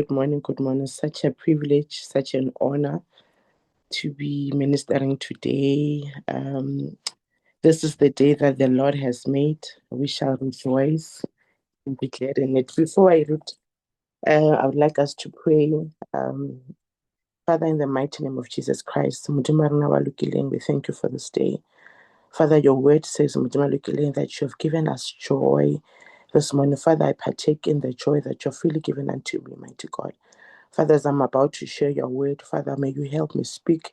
Good morning, good morning. Such a privilege, such an honor to be ministering today. This is the day that the Lord has made. We shall rejoice and be glad in it. Before I read, I would like us to pray. Um, Father, in the mighty name of Jesus Christ, Modimo rona wa lokileng, we thank you for this day. Father, your word says, Modimo lokileng, that you have given us joy this morning. Father, I partake in the joy that you're freely given unto me, mighty God. Father, as I'm about to share your word, Father, may you help me speak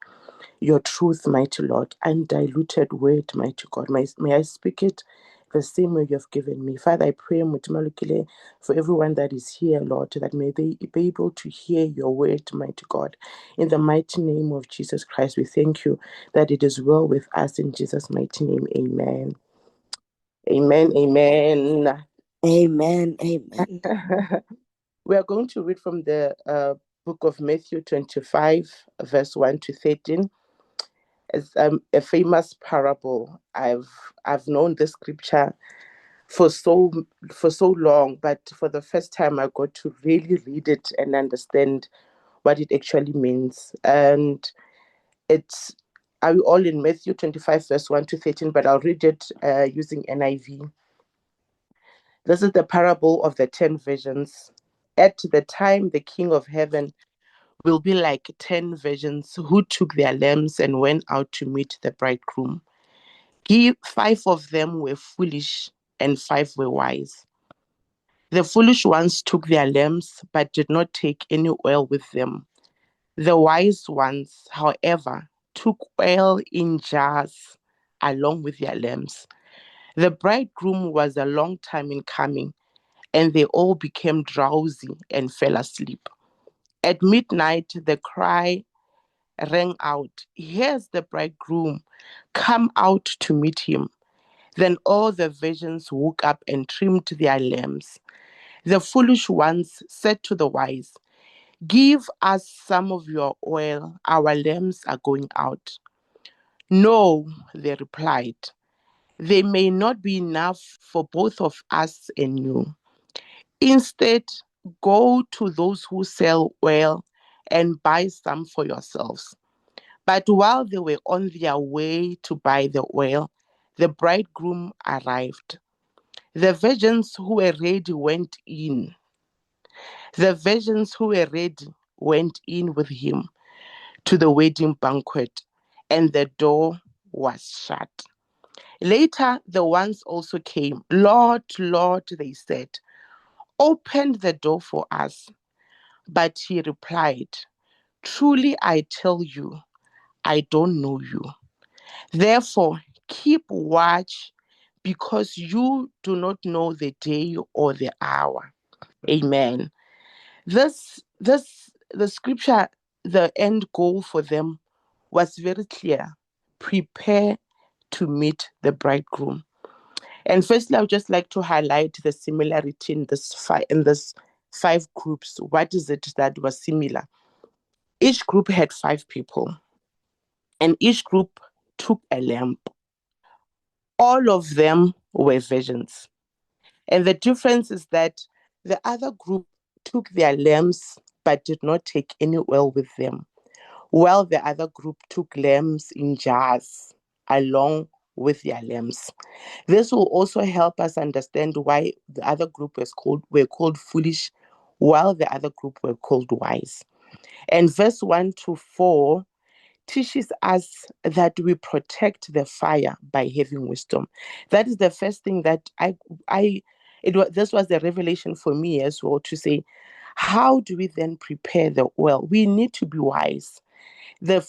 your truth, mighty Lord, undiluted word, mighty God. May I speak it the same way you have given me. Father, I pray, Mutimalukile, for everyone that is here, Lord, that may they be able to hear your word, mighty God. In the mighty name of Jesus Christ, we thank you that it is well with us. In Jesus' mighty name, amen. Amen, amen. Amen. Amen. We are going to read from the book of Matthew 25, verse 1 to 13. It's a famous parable. I've known this scripture for so long, but for the first time I got to really read it and understand what it actually means. And it's are we all in Matthew 25, verse 1 to 13, but I'll read it using NIV. This is the parable of the 10 visions. At the time, the King of Heaven will be like 10 virgins who took their lamps and went out to meet the bridegroom. Five of them were foolish and five were wise. The foolish ones took their lamps but did not take any oil with them. The wise ones, however, took oil in jars along with their lamps. The bridegroom was a long time in coming, and they all became drowsy and fell asleep. At midnight, the cry rang out, "Here's the bridegroom, come out to meet him." Then all the virgins woke up and trimmed their lamps. The foolish ones said to the wise, "Give us some of your oil, our lamps are going out." "No," they replied, "they may not be enough for both of us and you. Instead, go to those who sell oil and buy some for yourselves." But while they were on their way to buy the oil, the bridegroom arrived. The virgins who were ready went in. The virgins who were ready went in with him to the wedding banquet, and the door was shut. Later, the ones also came. "Lord, Lord," they said, "open the door for us." But he replied, "Truly I tell you, I don't know you. Therefore, keep watch, because you do not know the day or the hour." Amen. The scripture, the end goal for them was very clear: prepare to meet the bridegroom. And firstly, I would just like to highlight the similarity in this five groups. What is it that was similar? Each group had five people, and each group took a lamp. All of them were virgins. And the difference is that the other group took their lamps but did not take any oil with them, while the other group took lamps in jars along with their lamps. This will also help us understand why the other group were called foolish, while the other group were called wise. And verse 1 to 4 teaches us that we protect the fire by having wisdom. That is the first thing that this was the revelation for me as well, to say, how do we then prepare the oil? We need to be wise. The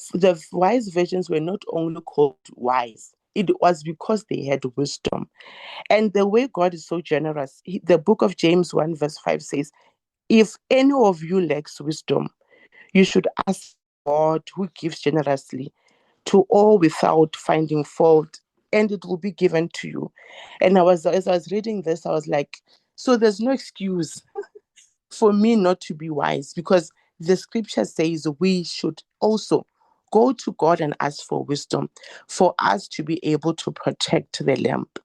wise virgins were not only called wise, it was because they had wisdom. And the way God is so generous, the book of James 1 verse 5 says, "If any of you lacks wisdom, you should ask God, who gives generously to all without finding fault, and it will be given to you." And as I was reading this, I was like, so there's no excuse for me not to be wise, because the scripture says we should also go to God and ask for wisdom for us to be able to protect the lamp.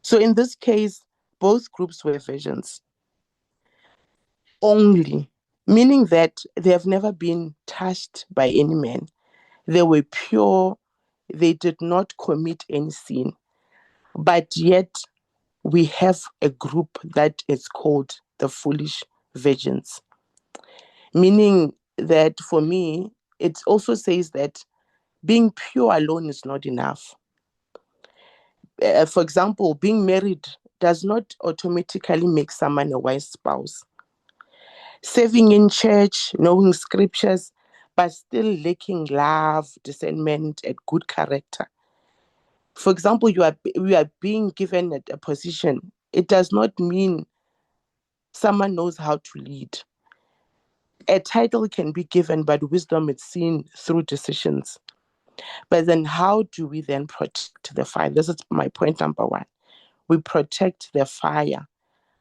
So in this case, both groups were virgins. Only meaning that they have never been touched by any man. They were pure, they did not commit any sin. But yet, we have a group that is called the foolish virgins, meaning that for me, it also says that being pure alone is not enough. For example, being married does not automatically make someone a wise spouse. Serving in church, knowing scriptures, but still lacking love, discernment, and good character. For example, you are being given a position. It does not mean someone knows how to lead. A title can be given, but wisdom is seen through decisions. But then how do we then protect the fire? This is my point number one. We protect the fire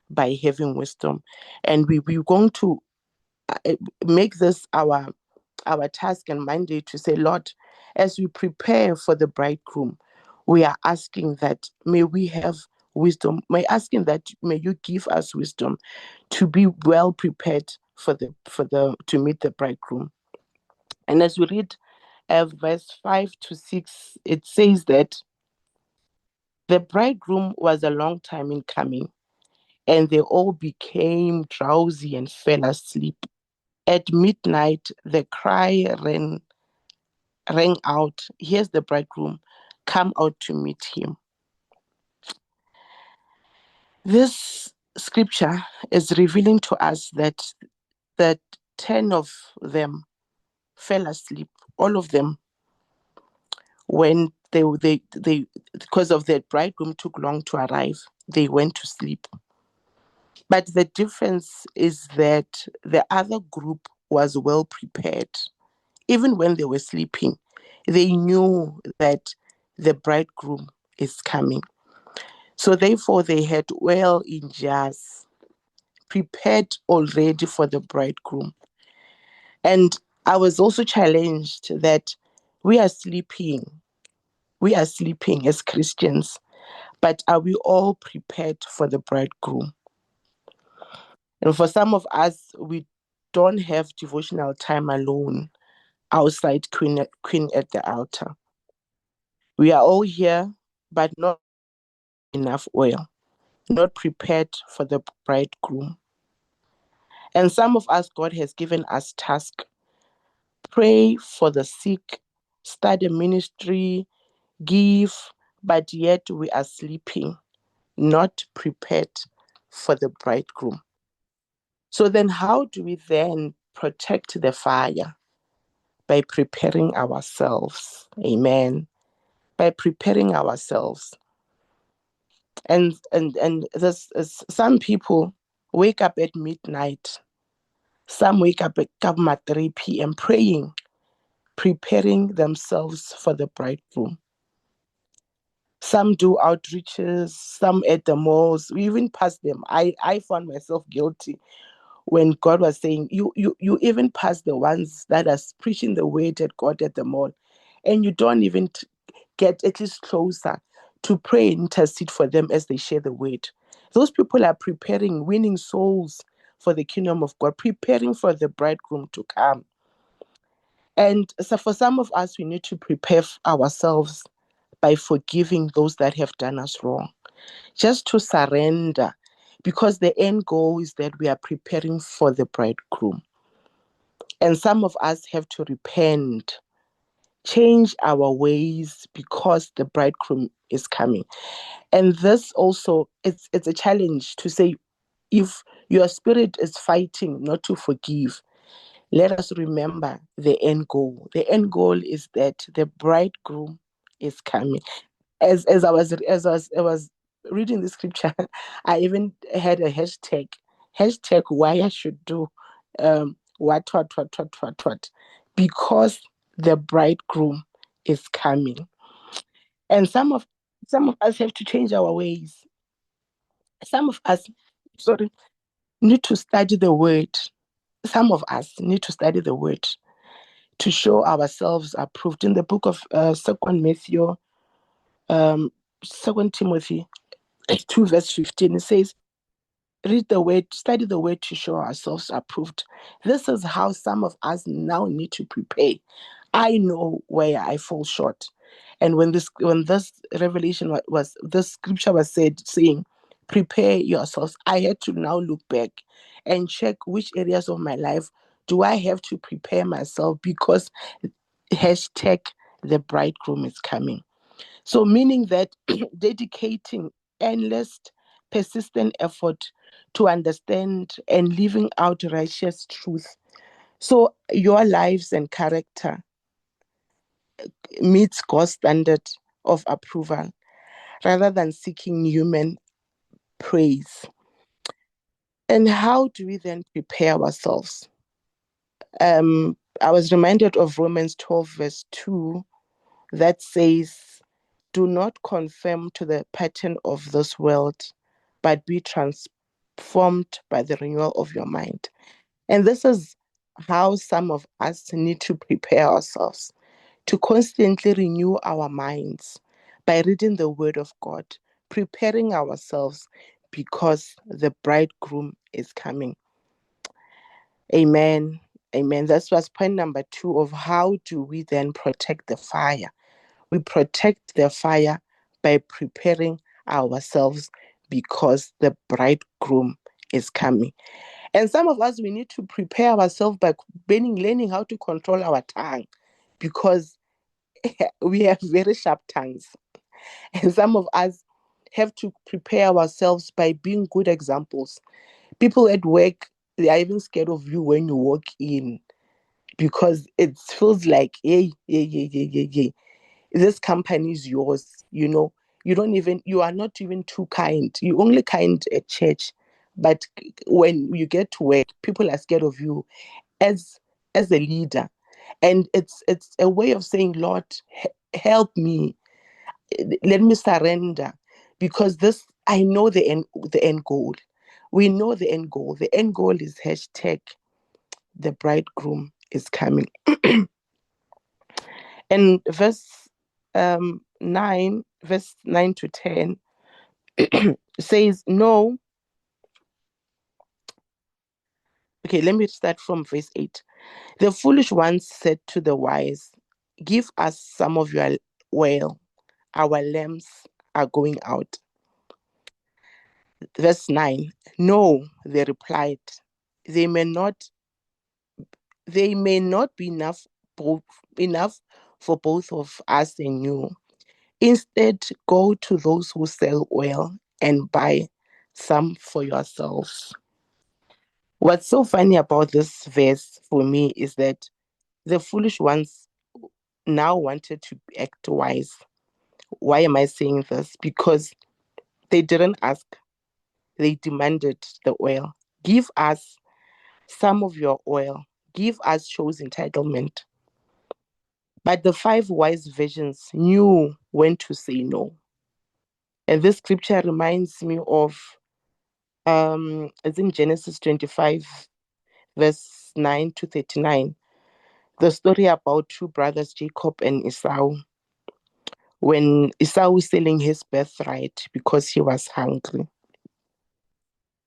by having wisdom. And we're going to make this our task and mandate to say, Lord, as we prepare for the bridegroom, we are asking that may we have wisdom. May you give us wisdom to be well prepared to meet the bridegroom. And as we read verse 5 to 6, it says that the bridegroom was a long time in coming, and they all became drowsy and fell asleep. At midnight, the cry rang out, "Here's the bridegroom, come out to meet him." This scripture is revealing to us that 10 of them fell asleep. All of them, when they because of the bridegroom took long to arrive, they went to sleep. But the difference is that the other group was well prepared. Even when they were sleeping, they knew that the bridegroom is coming. So therefore, they had well in jars, prepared already for the bridegroom. And I was also challenged that we are sleeping. We are sleeping as Christians, but are we all prepared for the bridegroom? And for some of us, we don't have devotional time alone outside Queen at the altar. We are all here, but not enough oil, not prepared for the bridegroom. And some of us, God has given us task. Pray for the sick, start a ministry, give, but yet we are sleeping, not prepared for the bridegroom. So then how do we then protect the fire? By preparing ourselves. Amen. By preparing ourselves. And there's some people wake up at midnight. Some wake up at 3 p.m. praying, preparing themselves for the bridegroom. Some do outreaches, some at the malls. We even pass them. I found myself guilty when God was saying, you even pass the ones that are preaching the word at God at the mall, and you don't even get at least closer to pray and intercede for them as they share the word. Those people are preparing, winning souls for the kingdom of God, preparing for the bridegroom to come. And so for some of us, we need to prepare ourselves by forgiving those that have done us wrong, just to surrender, because the end goal is that we are preparing for the bridegroom. And some of us have to repent, change our ways because the bridegroom is coming. And this also, it's a challenge to say, if your spirit is fighting not to forgive, let us remember the end goal. The end goal is that the bridegroom is coming. As I was reading the scripture, I even had a hashtag why I should do what, because the bridegroom is coming. And some of us have to change our ways. Some of us, sorry, need to study the word. Some of us need to study the word to show ourselves approved. In the book of um, Second Timothy 2 verse 15, it says, read the word, study the word to show ourselves approved. This is how some of us now need to prepare. I know where I fall short. And when this revelation was this scripture was saying, prepare yourselves, I had to now look back and check which areas of my life do I have to prepare myself, because hashtag the bridegroom is coming. So, meaning that dedicating endless, persistent effort to understand and living out righteous truth. So, your lives and character meets God's standard of approval rather than seeking human praise. And how do we then prepare ourselves? I was reminded of Romans 12, verse 2, that says, do not conform to the pattern of this world, but be transformed by the renewal of your mind. And this is how some of us need to prepare ourselves, to constantly renew our minds by reading the Word of God, preparing ourselves because the bridegroom is coming. Amen. Amen. That was point number 2 of how do we then protect the fire. We protect the fire by preparing ourselves because the bridegroom is coming. And some of us, we need to prepare ourselves by learning how to control our tongue, because we have very sharp tongues. And some of us have to prepare ourselves by being good examples. People at work, they are even scared of you when you walk in, because it feels like, hey, hey, hey, hey, hey, hey, this company is yours. You are not even too kind. You only kind at church, but when you get to work, people are scared of you as a leader. And it's a way of saying, Lord, help me, let me surrender, because this, I know the end goal. We know the end goal. The end goal is hashtag the bridegroom is coming. And verse 9 to 10 says, no. Okay, let me start from verse 8. The foolish ones said to the wise, give us some of your oil, our lamps are going out. Verse 9. No, they replied, they may not be enough for both of us and you. Instead, go to those who sell oil and buy some for yourselves. What's so funny about this verse for me is that the foolish ones now wanted to act wise. Why am I saying this? Because they didn't ask, they demanded the oil. Give us some of your oil, give us, shows entitlement. But the 5 wise virgins knew when to say no. And this scripture reminds me of it's in Genesis 25, verse 9 to 39. The story about 2 brothers, Jacob and Esau, when Esau was selling his birthright because he was hungry.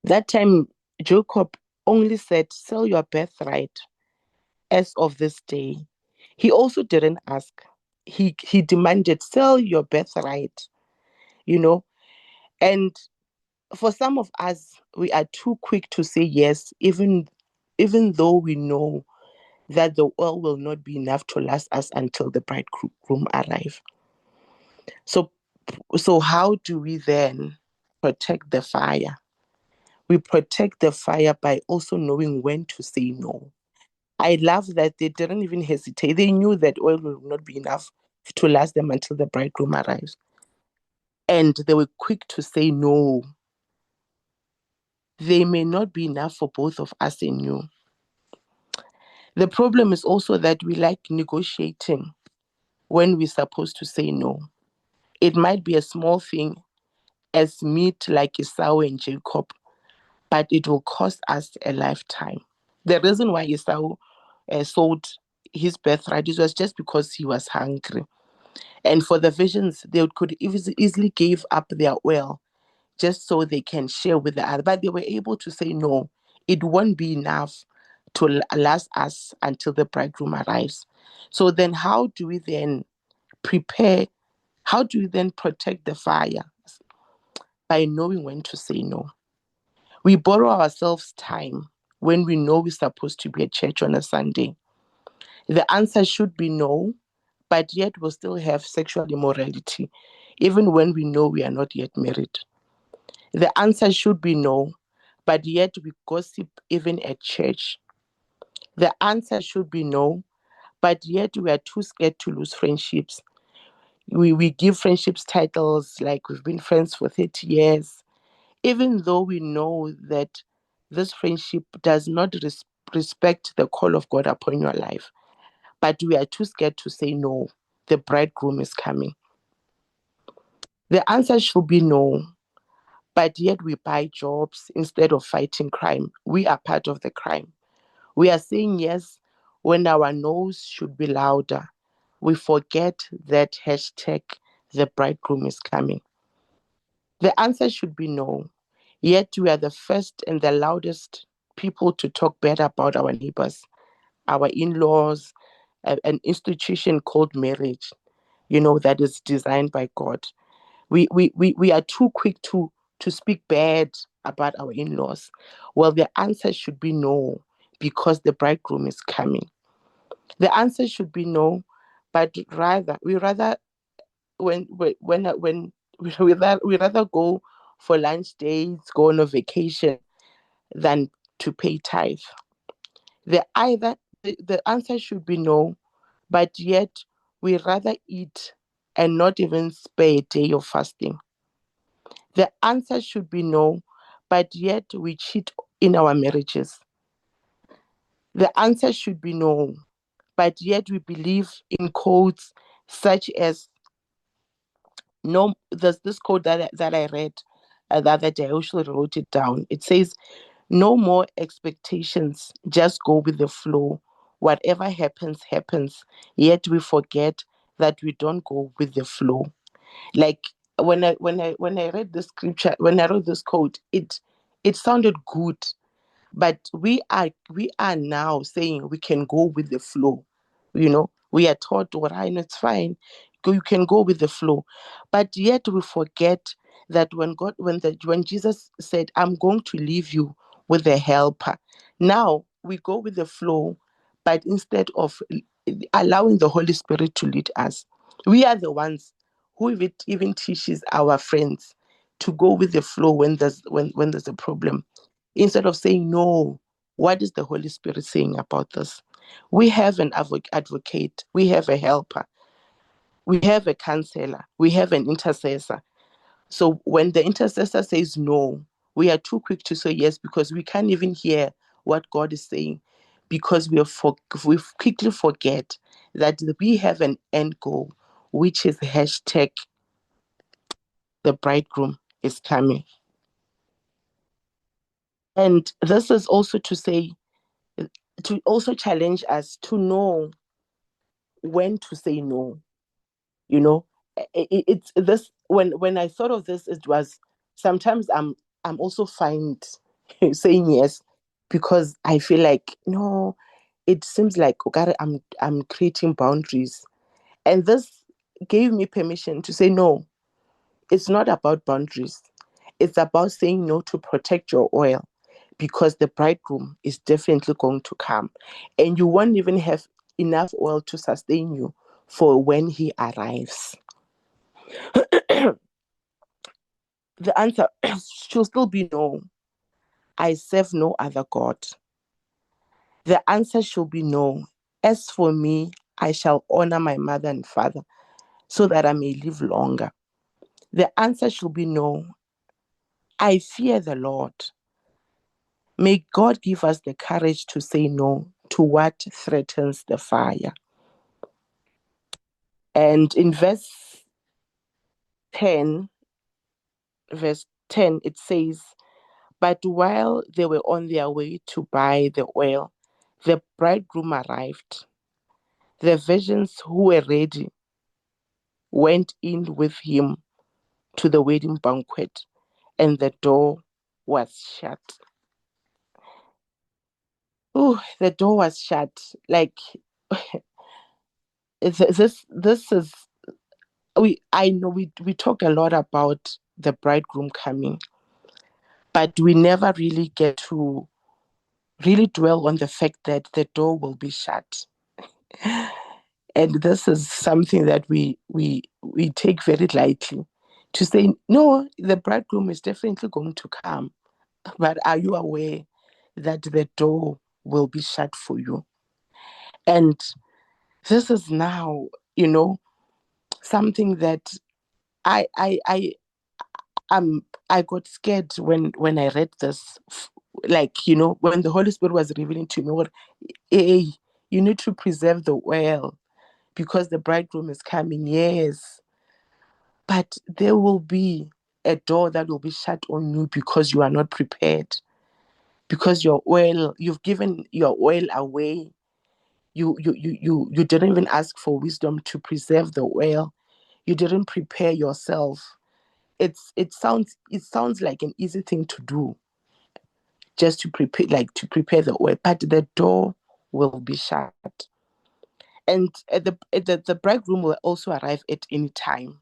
That time, Jacob only said, sell your birthright as of this day. He also didn't ask. He demanded, sell your birthright, you know. And for some of us, we are too quick to say yes, even though we know that the oil will not be enough to last us until the bridegroom arrive. So, so how do we then protect the fire? We protect the fire by also knowing when to say no. I love that they didn't even hesitate. They knew that oil will not be enough to last them until the bridegroom arrives. And they were quick to say no. They may not be enough for both of us and you. The problem is also that we like negotiating when we're supposed to say no. It might be a small thing as meat like Esau and Jacob, but it will cost us a lifetime. The reason why Esau sold his birthright was just because he was hungry. And for the visions, they could easily give up their oil just so they can share with the other. But they were able to say, no, it won't be enough to last us until the bridegroom arrives. So then how do we then prepare? How do we then protect the fire? By knowing when to say no. We borrow ourselves time when we know we're supposed to be at church on a Sunday. The answer should be no, but yet we'll still have sexual immorality, even when we know we are not yet married. The answer should be no, but yet we gossip even at church. The answer should be no, but yet we are too scared to lose friendships. We give friendships titles like we've been friends for 30 years, even though we know that this friendship does not respect the call of God upon your life. But we are too scared to say no. The bridegroom is coming. The answer should be no, but yet we buy jobs instead of fighting crime. We are part of the crime. We are saying yes when our no's should be louder. We forget that hashtag, the bridegroom is coming. The answer should be no, yet we are the first and the loudest people to talk bad about our neighbors, our in-laws, an institution called marriage, that is designed by God. We are too quick to speak bad about our in-laws. Well, the answer should be no, because the bridegroom is coming. The answer should be no, but rather when we rather go for lunch dates, go on a vacation than to pay tithe. The answer should be no, but yet we rather eat and not even spare a day of fasting. The answer should be no, but yet we cheat in our marriages. The answer should be no, but yet we believe in codes such as no. There's this code that I read the other day. I actually wrote it down. It says, "No more expectations. Just go with the flow. Whatever happens, happens." Yet we forget that we don't go with the flow. Like when I read the scripture, when I wrote this code, it sounded good, but we are now saying we can go with the flow. We are taught, all right, it's fine. You can go with the flow, but yet we forget that when Jesus said, "I'm going to leave you with a helper," now we go with the flow, but instead of allowing the Holy Spirit to lead us, we are the ones who even teaches our friends to go with the flow when there's a problem, instead of saying, no, what is the Holy Spirit saying about this? We have an advocate, we have a helper, we have a counselor, we have an intercessor. So when the intercessor says no, we are too quick to say yes, because we can't even hear what God is saying, because we quickly forget that we have an end goal, which is hashtag, the bridegroom is coming. And this is also to also challenge us to know when to say no. You know, it's this. When I thought of this, it was sometimes I'm also fine saying yes, because I feel like, no, it seems like, okay, I'm creating boundaries, and this gave me permission to say no. It's not about boundaries. It's about saying no to protect your oil, because the bridegroom is definitely going to come, and you won't even have enough oil to sustain you for when he arrives. The answer should still be no. I serve no other God. The answer should be no. As for me, I shall honor my mother and father so that I may live longer. The answer should be no. I fear the Lord. May God give us the courage to say no to what threatens the fire. And in ten, verse 10, it says, "But while they were on their way to buy the oil, the bridegroom arrived. The virgins who were ready went in with him to the wedding banquet, and the door was shut. Oh, the door was shut. Like this is I know we talk a lot about the bridegroom coming, but we never really get to really dwell on the fact that the door will be shut. And this is something that we take very lightly. To say no, the bridegroom is definitely going to come, but are you aware that the door will be shut for you? And this is now, something that I I got scared when I read this. Like, when the Holy Spirit was revealing to me, what, hey, you need to preserve the oil because the bridegroom is coming. Yes, but there will be a door that will be shut on you because you are not prepared. Because you've given your oil away. You didn't even ask for wisdom to preserve the oil. You didn't prepare yourself. It sounds like an easy thing to do, just to prepare the oil, but the door will be shut. And the bridegroom will also arrive at any time.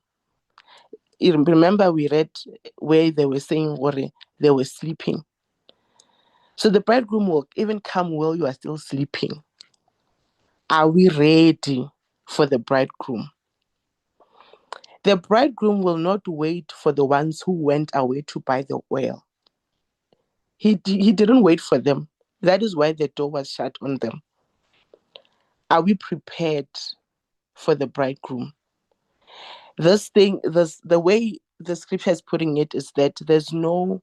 You remember we read where they were saying they were sleeping. So the bridegroom will even come while you are still sleeping. Are we ready for the bridegroom? The bridegroom will not wait for the ones who went away to buy the oil. He didn't wait for them. That is why the door was shut on them. Are we prepared for the bridegroom? The way the scripture is putting it is that there's no,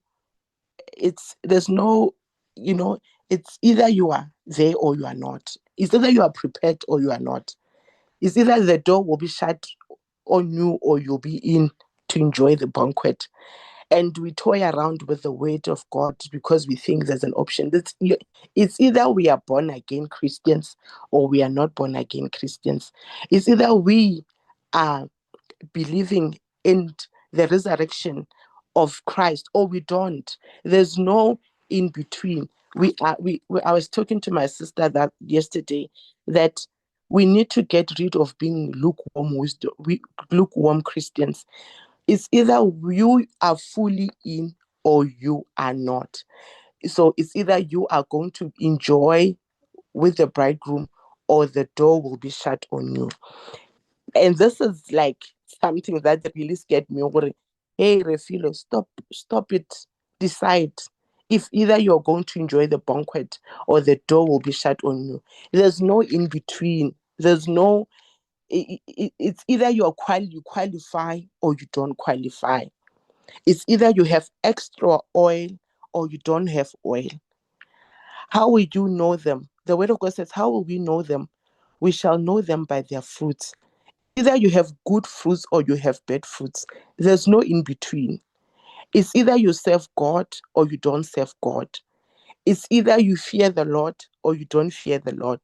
you know, it's either you are there or you are not. It's either you are prepared or you are not. It's either the door will be shut on you or you'll be in to enjoy the banquet. And we toy around with the word of God because we think there's an option. It's either we are born again Christians or we are not born again Christians. It's either we are believing in the resurrection of Christ or we don't. There's no in between. I was talking to my sister that yesterday that we need to get rid of being lukewarm Christians. It's either you are fully in or you are not. So it's either you are going to enjoy with the bridegroom or the door will be shut on you. And this is like something that really scared me. Hey, Refilo, stop it. Decide. If either you're going to enjoy the banquet or the door will be shut on you. There's no in between. There's no. It's either you qualify or you don't qualify. It's either you have extra oil or you don't have oil. How will you know them? The word of God says, how will we know them? We shall know them by their fruits. Either you have good fruits or you have bad fruits. There's no in between. It's either you serve God or you don't serve God. It's either you fear the Lord or you don't fear the Lord.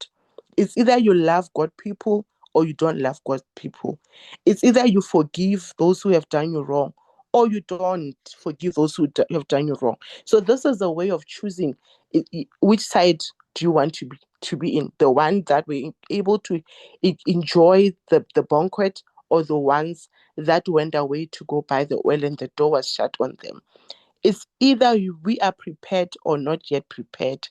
It's either you love God people or you don't love God people. It's either you forgive those who have done you wrong or you don't forgive those who have done you wrong. So this is a way of choosing which side do you want to be in, the one that we're able to enjoy the banquet or the ones that went away to go buy the oil and the door was shut on them. It's either we are prepared or not yet prepared.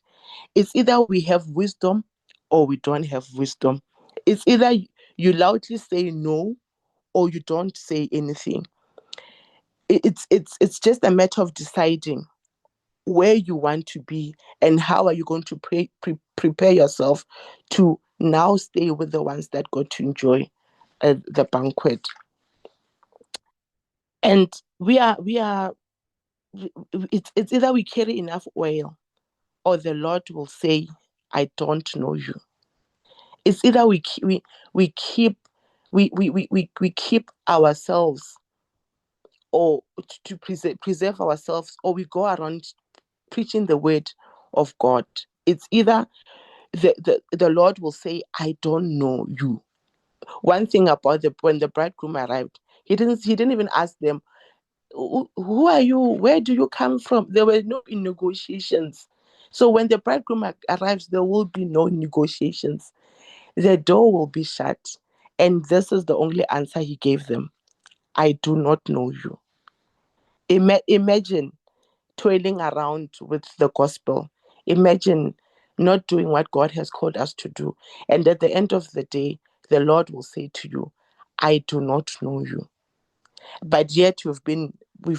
It's either we have wisdom or we don't have wisdom. It's either you loudly say no or you don't say anything. It's just a matter of deciding where you want to be and how are you going to prepare yourself to now stay with the ones that got to enjoy the banquet. And we are it's either we carry enough oil or the Lord will say, I don't know you. It's either we keep we keep ourselves or to preserve ourselves, or we go around preaching the word of God. It's either the Lord will say, I don't know you. One thing about when the bridegroom arrived, he didn't even ask them, Who are you? Where do you come from? There were no negotiations. So when the bridegroom arrives, there will be no negotiations. The door will be shut. And this is the only answer he gave them: I do not know you. Imagine toiling around with the gospel. Imagine not doing what God has called us to do. And at the end of the day, the Lord will say to you, I do not know you. But yet we've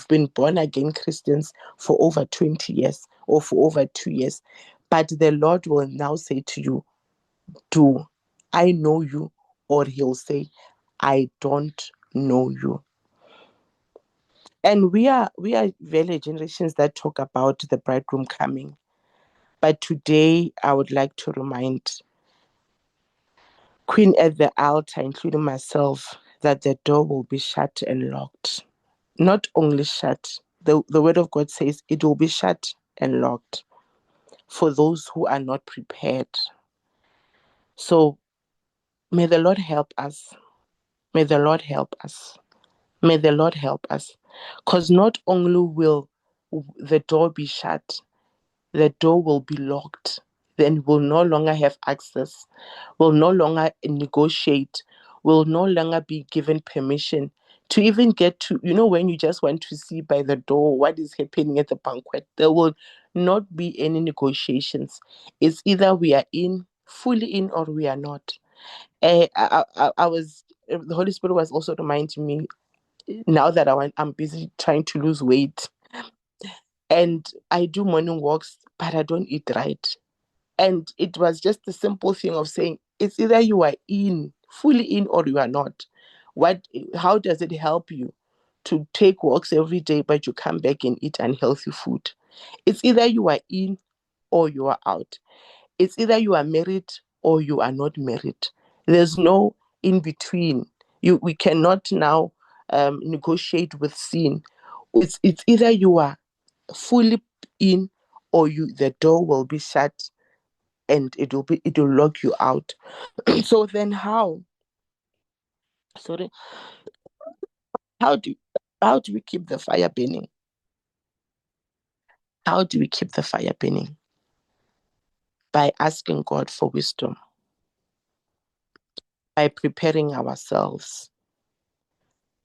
been born again Christians for over 20 years or for over 2 years. But the Lord will now say to you, do I know you? Or he'll say, I don't know you. And we are very generations that talk about the bridegroom coming. But today I would like to remind Queen at the altar, including myself, that the door will be shut and locked. Not only shut, the word of God says it will be shut and locked for those who are not prepared. So may the Lord help us. May the Lord help us. May the Lord help us. Because not only will the door be shut, the door will be locked. Then we'll no longer have access, will no longer negotiate, will no longer be given permission to even get to, when you just want to see by the door what is happening at the banquet, there will not be any negotiations. It's either we are in, fully in, or we are not. The Holy Spirit was also reminding me now that I'm busy trying to lose weight and I do morning walks, but I don't eat right. And it was just the simple thing of saying, it's either you are in, fully in, or you are not. How does it help you to take walks every day, but you come back and eat unhealthy food? It's either you are in or you are out. It's either you are married or you are not married. There's no in between. We cannot now negotiate with sin. It's either you are fully in or the door will be shut and it will lock you out. So then sorry how do how do we keep the fire burning? How do we keep the fire burning? By asking God for wisdom, by preparing ourselves,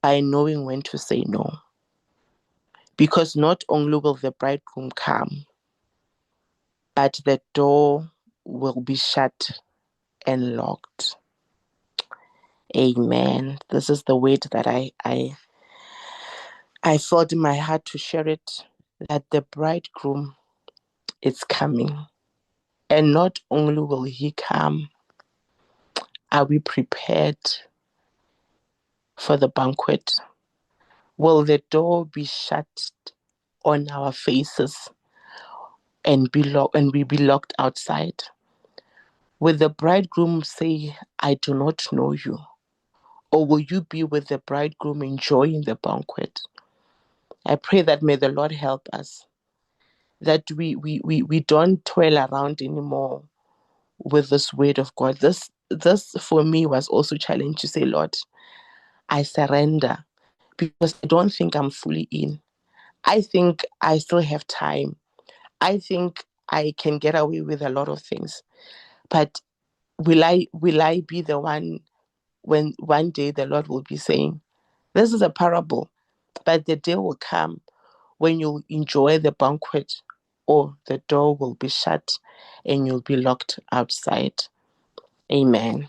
by knowing when to say no. Because not only will the bridegroom come, but the door will be shut and locked. Amen. This is the word that I felt in my heart to share it, that the bridegroom is coming. And not only will he come, are we prepared for the banquet? Will the door be shut on our faces and we be locked outside? Will the bridegroom say, I do not know you? Or will you be with the bridegroom enjoying the banquet? I pray that may the Lord help us, that we don't toil around anymore with this word of God. This for me was also challenging to say, Lord, I surrender because I don't think I'm fully in. I think I still have time. I think I can get away with a lot of things. But will I be the one when one day the Lord will be saying, this is a parable, but the day will come when you'll enjoy the banquet or the door will be shut and you'll be locked outside. Amen.